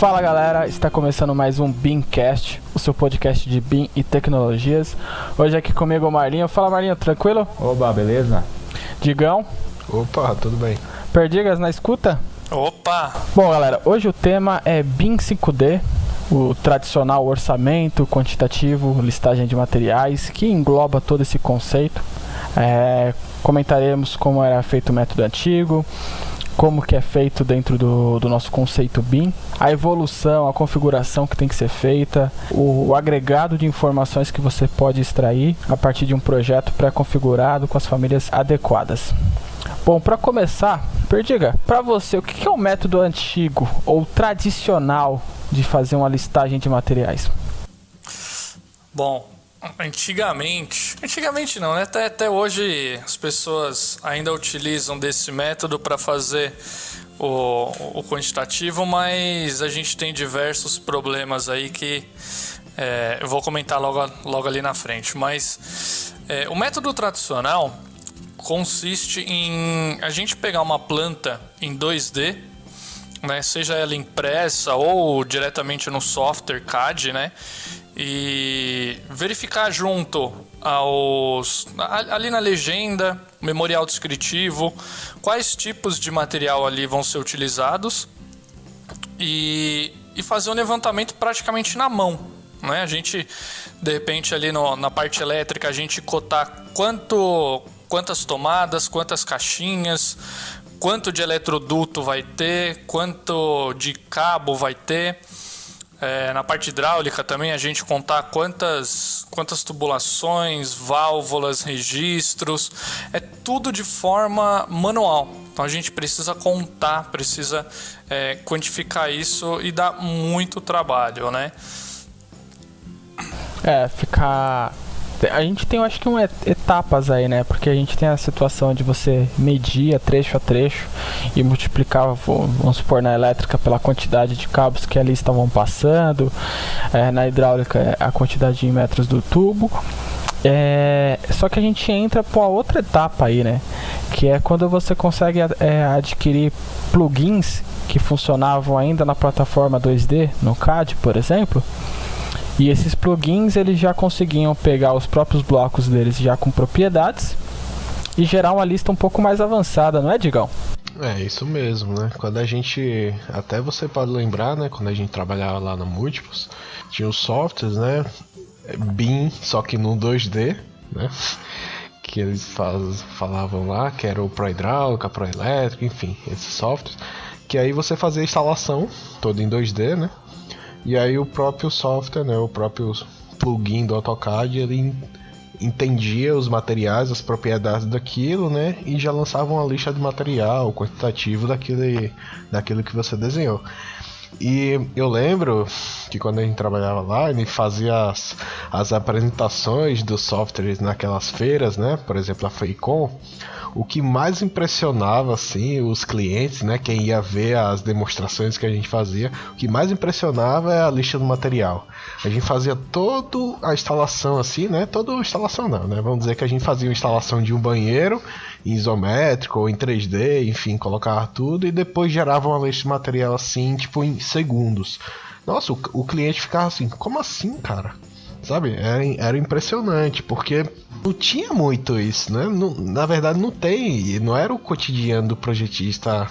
Fala galera, está começando mais um BIMcast, o seu podcast de BIM e tecnologias. Hoje aqui comigo o Marlinho. Fala Marlinho, tranquilo? Oba, beleza? Digão? Opa, tudo bem. Perdigas na escuta? Opa! Bom galera, hoje o tema é BIM 5D, o tradicional orçamento quantitativo, listagem de materiais, que engloba todo esse conceito. Comentaremos como era feito o método antigo, como que é feito dentro do nosso conceito BIM, a evolução, a configuração que tem que ser feita, o agregado de informações que você pode extrair a partir de um projeto pré-configurado com as famílias adequadas. Bom, para começar, Perdiga, para você, o que é o método antigo ou tradicional de fazer uma listagem de materiais? Bom, antigamente não, né? Até hoje as pessoas ainda utilizam desse método para fazer o quantitativo, mas a gente tem diversos problemas aí que eu vou comentar logo ali na frente. Mas o método tradicional consiste em a gente pegar uma planta em 2D, né, seja ela impressa ou diretamente no software CAD, né, e verificar junto ali na legenda, memorial descritivo, quais tipos de material ali vão ser utilizados e fazer um levantamento praticamente na mão, né? A gente, de repente, ali na parte elétrica, a gente cotar quantas tomadas, quantas caixinhas, quanto de eletroduto vai ter, quanto de cabo vai ter. Na parte hidráulica também a gente contar quantas tubulações, válvulas, registros, é tudo de forma manual. Então a gente precisa contar, precisa quantificar isso e dá muito trabalho, né? A gente tem, eu acho que etapas aí, né? Porque a gente tem a situação de você medir trecho a trecho e multiplicar, vamos supor, na elétrica pela quantidade de cabos que ali estavam passando, na hidráulica a quantidade de metros do tubo. Só que a gente entra para outra etapa aí, né? Que é quando você consegue adquirir plugins que funcionavam ainda na plataforma 2D, no CAD, por exemplo. E esses plugins eles já conseguiam pegar os próprios blocos deles já com propriedades e gerar uma lista um pouco mais avançada, não é, Digão? É isso mesmo, né? Quando a gente, até você pode lembrar, né? Quando a gente trabalhava lá na Múltiplos, tinha os softwares, né? BIM, só que no 2D, né? Que eles falavam lá, que era o Pro Hidráulica, Pro Elétrica, enfim, esses softwares. Que aí você fazia a instalação toda em 2D, né? E aí o próprio software, né, o próprio plugin do AutoCAD, ele entendia os materiais, as propriedades daquilo, né, e já lançava uma lista de material quantitativo daquilo que você desenhou. E eu lembro que quando a gente trabalhava lá, ele fazia as apresentações dos softwares naquelas feiras, né, por exemplo a FEICOM. O que mais impressionava assim os clientes, né, quem ia ver as demonstrações que a gente fazia, o que mais impressionava é a lista do material. A gente fazia toda a instalação assim, né, toda a instalação não, né, vamos dizer que a gente fazia uma instalação de um banheiro em isométrico ou em 3D, enfim, colocava tudo e depois gerava uma lista de material assim, tipo em segundos. Nossa, o cliente ficava assim, como assim, cara? Sabe, era impressionante, porque não tinha muito isso, né? Na verdade não tem, não era o cotidiano do projetista,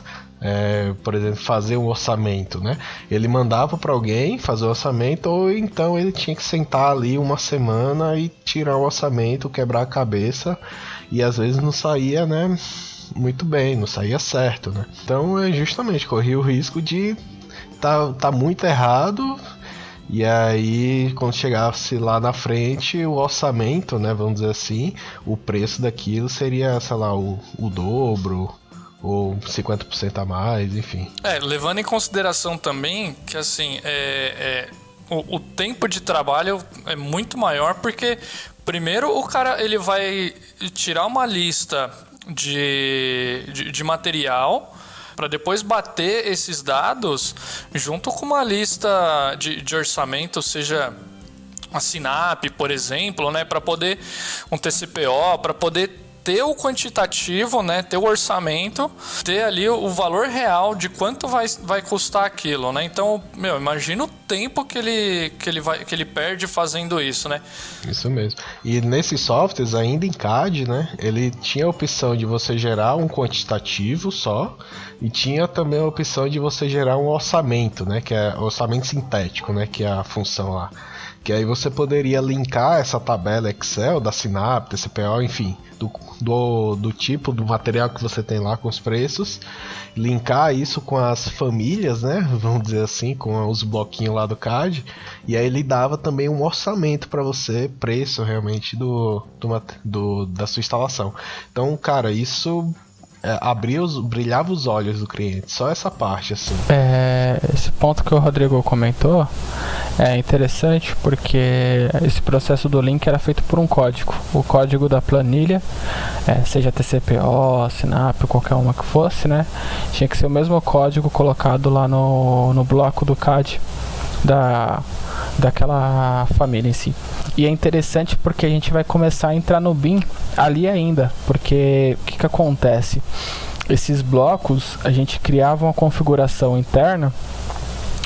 por exemplo, fazer um orçamento, né? Ele mandava para alguém fazer o orçamento, ou então ele tinha que sentar ali uma semana e tirar o orçamento, quebrar a cabeça, e às vezes não saía, né, muito bem, não saía certo, né? Então justamente corria o risco de tá muito errado. E aí, quando chegasse lá na frente, o orçamento, né, vamos dizer assim, o preço daquilo seria, sei lá, o dobro ou 50% a mais, enfim. Levando em consideração também que, assim, o tempo de trabalho é muito maior, porque, primeiro, o cara ele vai tirar uma lista de material para depois bater esses dados junto com uma lista de orçamento, seja a SINAP, por exemplo, né, para poder um TCPO, para poder ter o quantitativo, né, ter o orçamento, ter ali o valor real de quanto vai custar aquilo, né? Então, imagina o tempo que ele perde fazendo isso, né? Isso mesmo. E nesses softwares, ainda em CAD, né, ele tinha a opção de você gerar um quantitativo só, e tinha também a opção de você gerar um orçamento, né, que é orçamento sintético, né, que é a função lá. Que aí você poderia linkar essa tabela Excel da Synapse, CPO, enfim, do tipo do material que você tem lá com os preços, linkar isso com as famílias, né, vamos dizer assim, com os bloquinhos lá do CAD, e aí ele dava também um orçamento para você, preço realmente da sua instalação. Então, cara, isso brilhava os olhos do cliente, só essa parte assim. Esse ponto que o Rodrigo comentou é interessante porque esse processo do link era feito por um código. O código da planilha, seja TCPO, Synapse, qualquer uma que fosse, né, tinha que ser o mesmo código colocado lá no bloco do CAD daquela família em si. E é interessante porque a gente vai começar a entrar no BIM ali ainda, porque o que acontece? Esses blocos, a gente criava uma configuração interna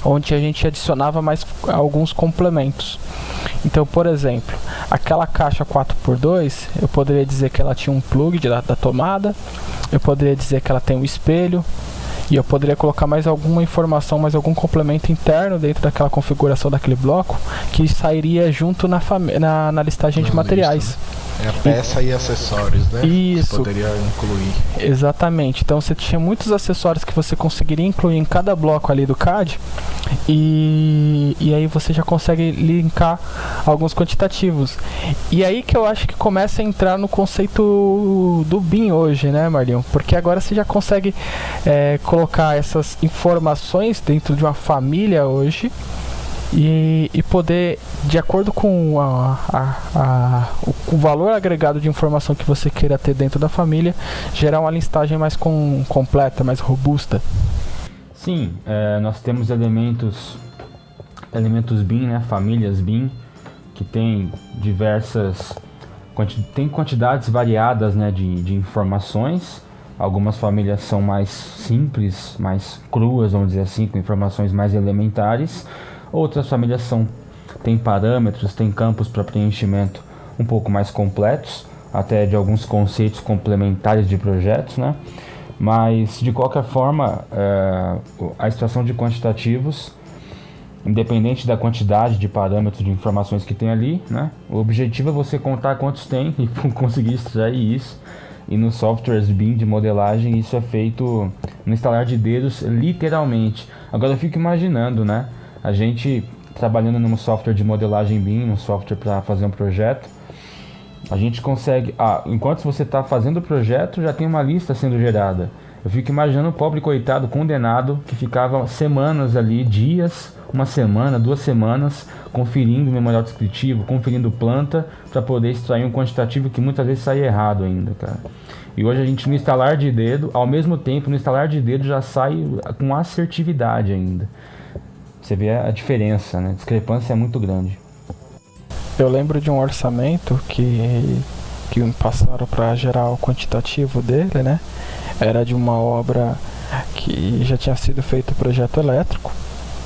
onde a gente adicionava mais alguns complementos. Então, por exemplo, aquela caixa 4x2, eu poderia dizer que ela tinha um plug da tomada, eu poderia dizer que ela tem um espelho, e eu poderia colocar mais alguma informação, mais algum complemento interno dentro daquela configuração daquele bloco que sairia junto na listagem de materiais. Lista, né? É a peça e acessórios, né? Isso. Você poderia incluir. Exatamente. Então você tinha muitos acessórios que você conseguiria incluir em cada bloco ali do CAD e aí você já consegue linkar alguns quantitativos. E aí que eu acho que começa a entrar no conceito do BIM hoje, né, Marlinho? Porque agora você já consegue colocar essas informações dentro de uma família hoje e poder, de acordo com o valor agregado de informação que você queira ter dentro da família, gerar uma listagem mais completa, mais robusta. Sim, nós temos elementos BIM, né, famílias BIM, que tem tem quantidades variadas, né, de informações. Algumas famílias são mais simples, mais cruas, vamos dizer assim, com informações mais elementares. Outras famílias têm parâmetros, têm campos para preenchimento um pouco mais completos, até de alguns conceitos complementares de projetos, né? Mas, de qualquer forma, a extração de quantitativos, independente da quantidade de parâmetros de informações que tem ali, né? O objetivo é você contar quantos tem e conseguir extrair isso. E nos softwares BIM de modelagem isso é feito no estalar de dedos, literalmente. Agora eu fico imaginando, né? A gente trabalhando num software de modelagem BIM, um software para fazer um projeto, a gente consegue... enquanto você está fazendo o projeto, já tem uma lista sendo gerada. Eu fico imaginando o pobre coitado condenado que ficava semanas ali, dias, uma semana, 2 semanas, conferindo o memorial descritivo, conferindo planta, para poder extrair um quantitativo que muitas vezes sai errado ainda, cara. E hoje a gente, no instalar de dedo, ao mesmo tempo, no instalar de dedo já sai com assertividade ainda. Você vê a diferença, né? A discrepância é muito grande. Eu lembro de um orçamento que me passaram para gerar o quantitativo dele, né? Era de uma obra que já tinha sido feito o projeto elétrico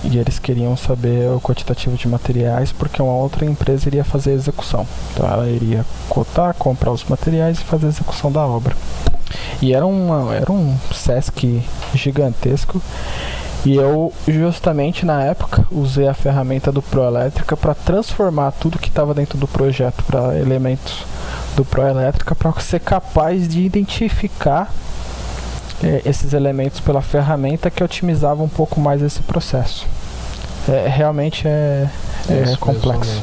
e eles queriam saber o quantitativo de materiais porque uma outra empresa iria fazer a execução. Então ela iria cotar, comprar os materiais e fazer a execução da obra. E era um SESC gigantesco. E eu, justamente na época, usei a ferramenta do Proelétrica para transformar tudo que estava dentro do projeto para elementos do Proelétrica, para ser capaz de identificar esses elementos pela ferramenta que otimizava um pouco mais esse processo. Realmente é complexo.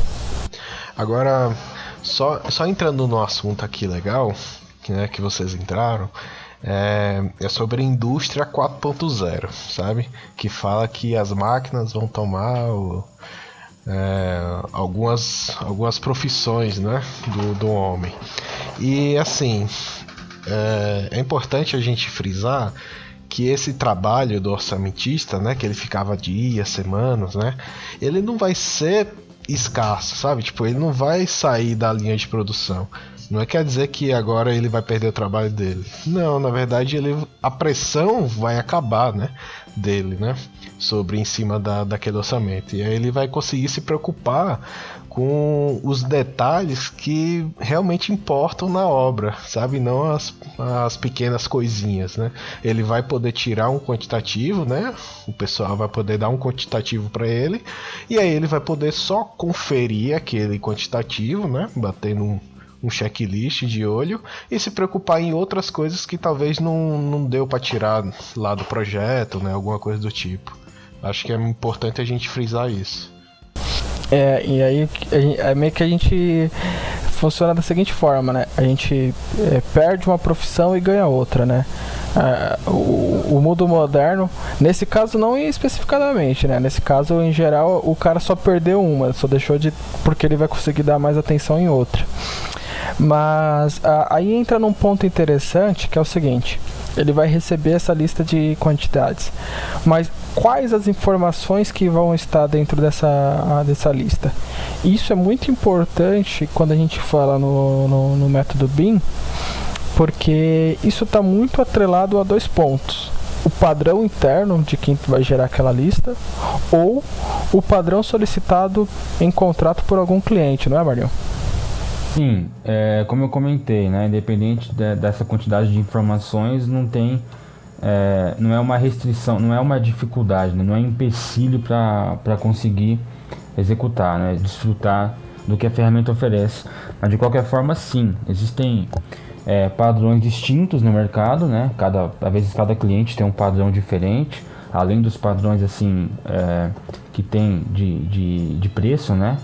Agora, só entrando no assunto aqui legal, que vocês entraram, é sobre a indústria 4.0, sabe? Que fala que as máquinas vão tomar algumas profissões, né, do homem. E assim, é importante a gente frisar que esse trabalho do orçamentista, né, que ele ficava dias, semanas, né, ele não vai ser escasso, sabe? Tipo, ele não vai sair da linha de produção. Não quer dizer que agora ele vai perder o trabalho dele. Não, na verdade a pressão vai acabar, né? Dele, né? Sobre em cima daquele orçamento. E aí ele vai conseguir se preocupar com os detalhes que realmente importam na obra, sabe? Não as pequenas coisinhas, né? Ele vai poder tirar um quantitativo, né? O pessoal vai poder dar um quantitativo para ele, e aí ele vai poder só conferir aquele quantitativo, né? Bater um checklist de olho e se preocupar em outras coisas que talvez não deu para tirar lá do projeto, né? Alguma coisa do tipo. Acho que é importante a gente frisar isso. E aí é meio que a gente funciona da seguinte forma, né? A gente perde uma profissão e ganha outra, né? O mundo moderno, nesse caso não especificadamente, né? Nesse caso, em geral, o cara só perdeu uma, só deixou de... porque ele vai conseguir dar mais atenção em outra. Mas aí entra num ponto interessante, que é o seguinte: ele vai receber essa lista de quantidades, mas quais as informações que vão estar dentro dessa lista? Isso é muito importante quando a gente fala no método BIM, porque isso está muito atrelado a 2 pontos: o padrão interno de quem vai gerar aquela lista, ou o padrão solicitado em contrato por algum cliente, não é, Marlon? Sim, como eu comentei, né, independente dessa quantidade de informações, não é uma restrição, não é uma dificuldade, né, não é empecilho para conseguir executar, né, desfrutar do que a ferramenta oferece. Mas de qualquer forma, sim, existem padrões distintos no mercado, né, às vezes cada cliente tem um padrão diferente, além dos padrões assim que tem de preço, né.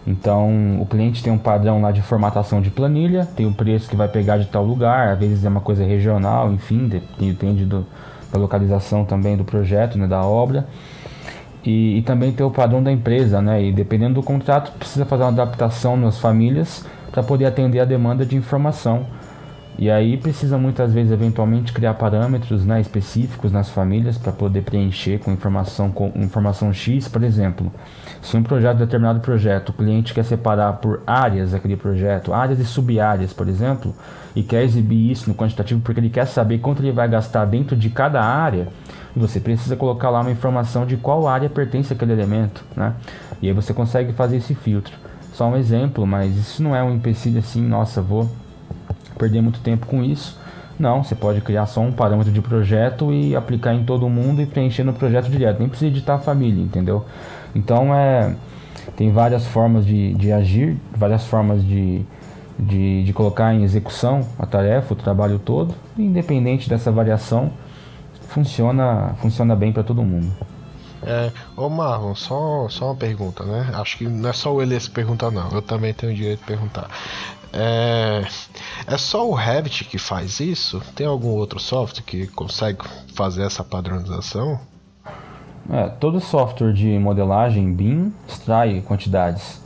Então o cliente tem um padrão lá de formatação de planilha, tem o preço que vai pegar de tal lugar, às vezes é uma coisa regional, enfim, depende da localização também do projeto, né, da obra. E também tem o padrão da empresa, né, e dependendo do contrato precisa fazer uma adaptação nas famílias para poder atender a demanda de informação. E aí precisa muitas vezes eventualmente criar parâmetros, né, específicos nas famílias para poder preencher com informação X, por exemplo. Se um determinado projeto, o cliente quer separar por áreas aquele projeto, áreas e sub-áreas, por exemplo, e quer exibir isso no quantitativo porque ele quer saber quanto ele vai gastar dentro de cada área, e você precisa colocar lá uma informação de qual área pertence aquele elemento, né? E aí você consegue fazer esse filtro. Só um exemplo, mas isso não é um empecilho assim, nossa, vou perder muito tempo com isso. Não, você pode criar só um parâmetro de projeto e aplicar em todo mundo e preencher no projeto direto. Nem precisa editar a família, entendeu? Então tem várias formas de agir, várias formas de colocar em execução a tarefa, o trabalho todo. Independente dessa variação, funciona bem para todo mundo. Ô Marlon, só uma pergunta, né? Acho que não é só o Elias perguntar, não. Eu também tenho o direito de perguntar. É só o Revit que faz isso? Tem algum outro software que consegue fazer essa padronização? Todo software de modelagem BIM extrai quantidades.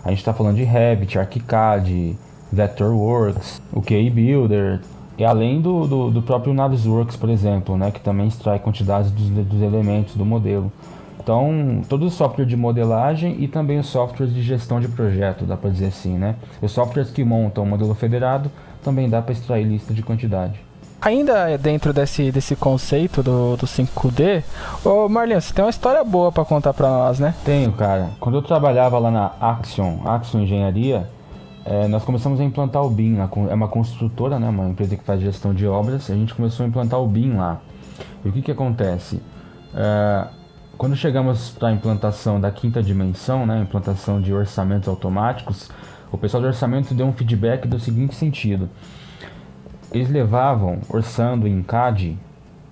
A gente está falando de Revit, ArchiCAD, Vectorworks, o QI Builder, e além do próprio Navisworks, por exemplo, né, que também extrai quantidades dos elementos do modelo. Então, todo o software de modelagem e também os softwares de gestão de projeto, dá para dizer assim, né? Os softwares que montam o modelo federado também dá para extrair lista de quantidade. Ainda dentro desse conceito do 5D, ô Marlon, você tem uma história boa para contar para nós, né? Tenho, cara. Quando eu trabalhava lá na Axion Engenharia, nós começamos a implantar o BIM. É uma construtora, né? Uma empresa que faz gestão de obras. A gente começou a implantar o BIM lá. E o que acontece? Quando chegamos para a implantação da 5ª dimensão, né? Implantação de orçamentos automáticos, o pessoal do orçamento deu um feedback do seguinte sentido: eles levavam, orçando em CAD,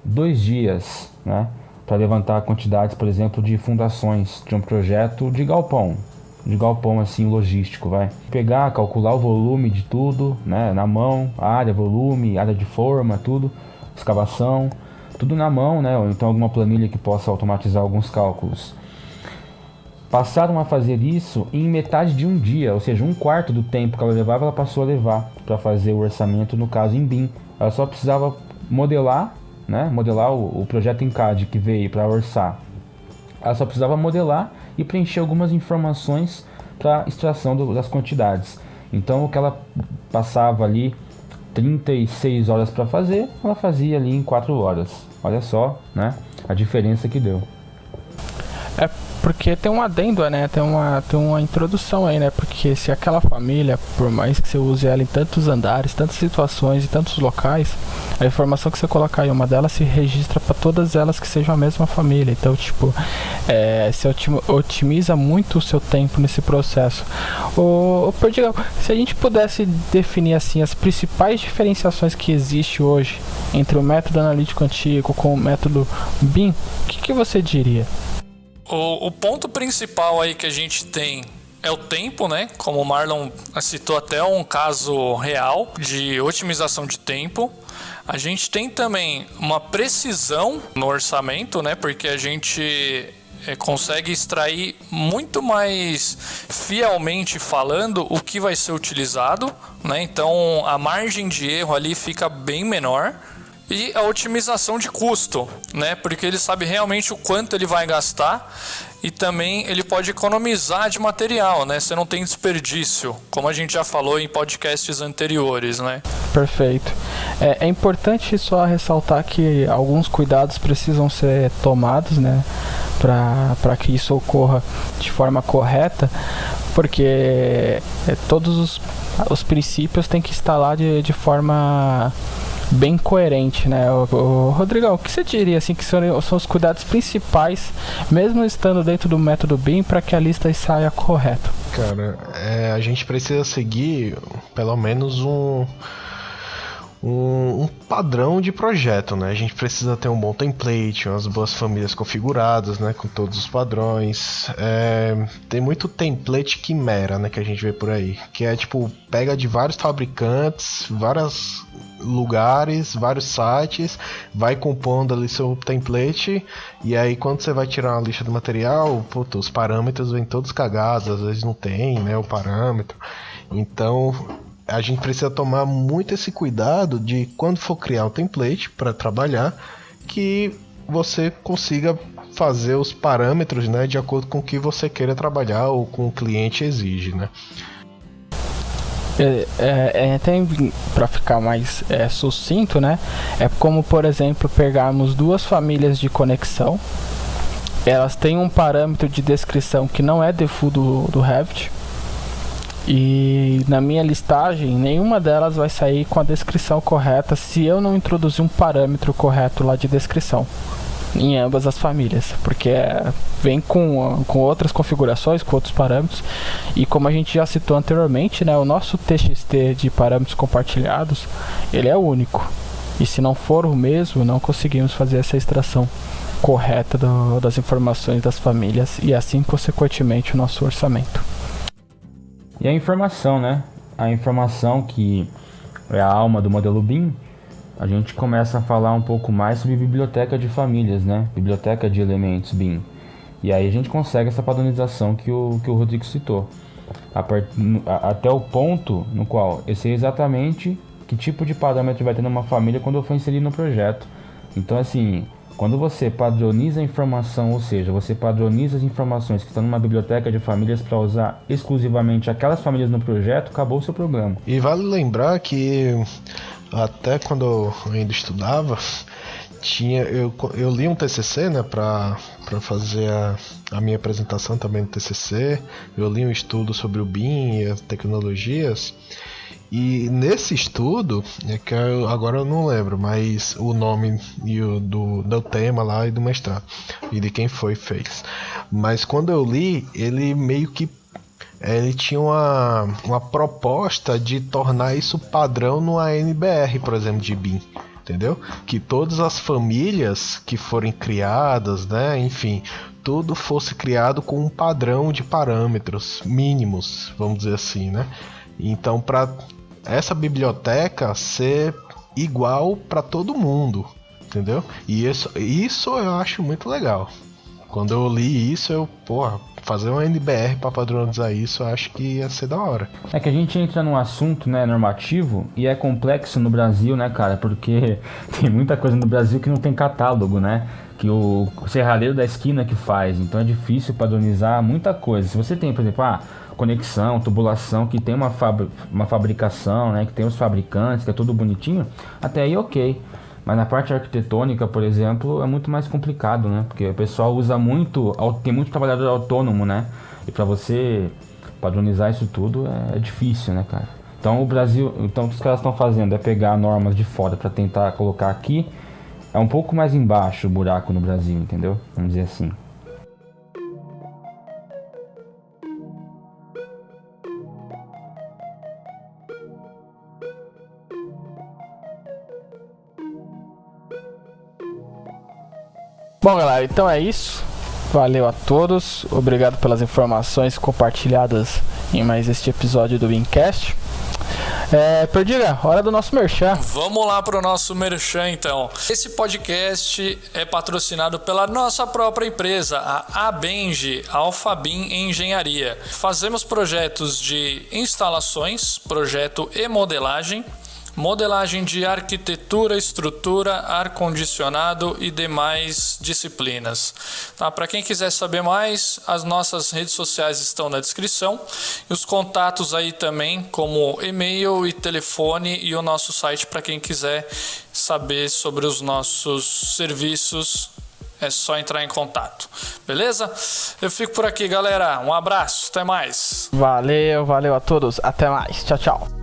2 dias, né, para levantar quantidades, por exemplo, de fundações de um projeto de galpão assim, logístico, vai. Pegar, calcular o volume de tudo, né, na mão, área, volume, área de forma, tudo, escavação, tudo na mão, né, ou então alguma planilha que possa automatizar alguns cálculos. Passaram a fazer isso em metade de um dia, ou seja, 1/4 do tempo que ela levava, ela passou a levar para fazer o orçamento, no caso em BIM. Ela só precisava modelar, né, modelar o projeto em CAD que veio para orçar. Ela só precisava modelar e preencher algumas informações para extração das quantidades. Então o que ela passava ali 36 horas para fazer, ela fazia ali em 4 horas. Olha só, né, a diferença que deu. É porque tem um adendo, né? Tem uma introdução aí, né? Porque se aquela família, por mais que você use ela em tantos andares, tantas situações e tantos locais, a informação que você colocar em uma delas se registra para todas elas que sejam a mesma família. Então, tipo, se otimiza muito o seu tempo nesse processo. Ô Perdigão, se a gente pudesse definir assim as principais diferenciações que existe hoje entre o método analítico antigo com o método BIM, o que você diria? O ponto principal aí que a gente tem é o tempo, né? Como o Marlon citou até um caso real de otimização de tempo. A gente tem também uma precisão no orçamento, né? Porque a gente consegue extrair muito mais fielmente falando o que vai ser utilizado, né? Então a margem de erro ali fica bem menor. E a otimização de custo, né? Porque ele sabe realmente o quanto ele vai gastar e também ele pode economizar de material, né? Você não tem desperdício, como a gente já falou em podcasts anteriores, né? Perfeito. É importante só ressaltar que alguns cuidados precisam ser tomados, né? Para que isso ocorra de forma correta, porque todos os princípios têm que estar lá de forma bem coerente, né? Rodrigão, o que você diria assim que são os cuidados principais, mesmo estando dentro do método BIM, para que a lista saia correta? Cara, a gente precisa seguir pelo menos um padrão de projeto, né? A gente precisa ter um bom template, umas boas famílias configuradas, né? Com todos os padrões. Tem muito template quimera, né? Que a gente vê por aí, que é tipo, pega de vários fabricantes, vários lugares, vários sites, vai compondo ali seu template, e aí quando você vai tirar uma lista do material, os parâmetros vêm todos cagados, às vezes não tem, né, o parâmetro. Então a gente precisa tomar muito esse cuidado de quando for criar um template para trabalhar, que você consiga fazer os parâmetros, né, de acordo com o que você queira trabalhar ou com o cliente exige, né. Até para ficar mais sucinto, né? É como, por exemplo, pegarmos duas famílias de conexão. Elas têm um parâmetro de descrição que não é default do Revit. E na minha listagem, nenhuma delas vai sair com a descrição correta se eu não introduzir um parâmetro correto lá de descrição em ambas as famílias, porque vem com outras configurações, com outros parâmetros, e como a gente já citou anteriormente, né, o nosso TXT de parâmetros compartilhados, ele é único, e se não for o mesmo, não conseguimos fazer essa extração correta das informações das famílias, e assim consequentemente o nosso orçamento. E a informação, né? A informação que é a alma do modelo BIM. A gente começa a falar um pouco mais sobre biblioteca de famílias, né? Biblioteca de elementos BIM. E aí a gente consegue essa padronização que o Rodrigo citou. Até o ponto no qual eu sei exatamente que tipo de parâmetro vai ter numa família quando eu for inserir no projeto. Então, assim, quando você padroniza a informação, ou seja, você padroniza as informações que estão numa biblioteca de famílias para usar exclusivamente aquelas famílias no projeto, acabou o seu programa. E vale lembrar que até quando eu ainda estudava, eu li um TCC, né, para fazer a minha apresentação também no TCC. Eu li um estudo sobre o BIM e as tecnologias. E nesse estudo, que agora eu não lembro, mas o nome do tema lá e do mestrado, e de quem fez. Mas quando eu li, ele meio que ele tinha uma proposta de tornar isso padrão no ANBR, por exemplo, de BIM, entendeu? Que todas as famílias que forem criadas, né, enfim, tudo fosse criado com um padrão de parâmetros mínimos, vamos dizer assim, né? Então, para essa biblioteca ser igual para todo mundo, entendeu? E isso eu acho muito legal. Quando eu li isso, fazer uma NBR para padronizar isso, eu acho que ia ser da hora. É que a gente entra num assunto, né, normativo, e é complexo no Brasil, né, cara, porque tem muita coisa no Brasil que não tem catálogo, né, que o serralheiro da esquina que faz, então é difícil padronizar muita coisa. Se você tem, por exemplo, conexão, tubulação, que tem uma fabricação, né, que tem os fabricantes, que é tudo bonitinho, até aí ok. Mas na parte arquitetônica, por exemplo, é muito mais complicado, né? Porque o pessoal usa muito, tem muito trabalhador autônomo, né? E para você padronizar isso tudo é difícil, né, cara? Então o Brasil, o que os caras estão fazendo é pegar normas de fora para tentar colocar aqui. É um pouco mais embaixo o buraco no Brasil, entendeu? Vamos dizer assim. Bom, galera, então é isso. Valeu a todos. Obrigado pelas informações compartilhadas em mais este episódio do Beancast. Perdiga, hora do nosso merchan. Vamos lá pro nosso merchan, então. Esse podcast é patrocinado pela nossa própria empresa, a Abenge Alfabin Engenharia. Fazemos projetos de instalações, projeto e modelagem de arquitetura, estrutura, ar-condicionado e demais disciplinas. Tá? Para quem quiser saber mais, as nossas redes sociais estão na descrição e os contatos aí também, como e-mail e telefone, e o nosso site para quem quiser saber sobre os nossos serviços. É só entrar em contato, beleza? Eu fico por aqui, galera. Um abraço, até mais. Valeu a todos. Até mais. Tchau, tchau.